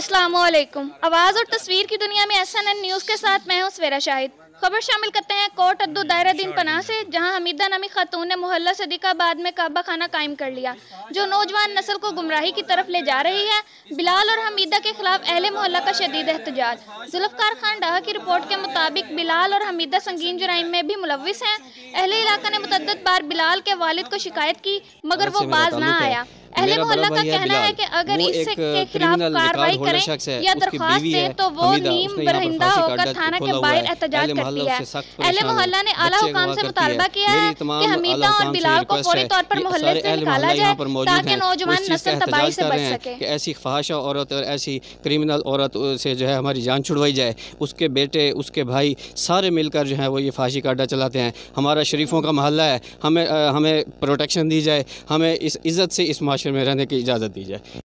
अस्सलामुअलैकुम। आवाज़ और तस्वीर की दुनिया में SNN न्यूज़ के साथ मैं हूँ सेवाira। खबर शामिल करते हैं कोट अद्दू दायरा दिन पनाह से, जहां हमीदा नामी खातून ने मोहल्ला सदीकाबाद में काबा खाना कायम कर लिया, जो नौजवान नस्ल को गुमराही की तरफ ले जा रही है। बिलाल और हमीदा के खिलाफ अहले मोहल्ला का शदीद एहतजाज। जुल्फ़कार खान डाहा की रिपोर्ट के मुताबिक बिलाल और हमीदा संगीन जुराइम में भी मुलव्विस हैं। अहले इलाका ने मुतअद्दिद बार बिलाल के वालिद को शिकायत की, मगर वो बाज ना आया। अहले मोहल्ला का कहना है कि अगर इसके खिलाफ कार्रवाई करें या दरख्वास्त दें तो वो नीम बरहिंदा होकर थाना के बाहर एहतजाज करती है। अहले मोहल्ला ने आला हुकाम से मुतालबा किया है कि हमीदा और बिलाल को फौरी तौर पर मोहल्ले से निकाला जाए ताकि नौजवान नस्ल तबाही से बच सके। ऐसी फहाशा औरत और ऐसी क्रिमिनल औरत से जो है हमारी जान छुड़वाई जाए। उसके बेटे, उसके भाई सारे मिलकर जो है वो ये फहाशी का अड्डा चलाते हैं। हमारा शरीफों का मोहल्ला है, हमें प्रोटेक्शन दी जाए, हमें इस इज़्ज़त से इस माशरे में रहने की इजाज़त दी जाए।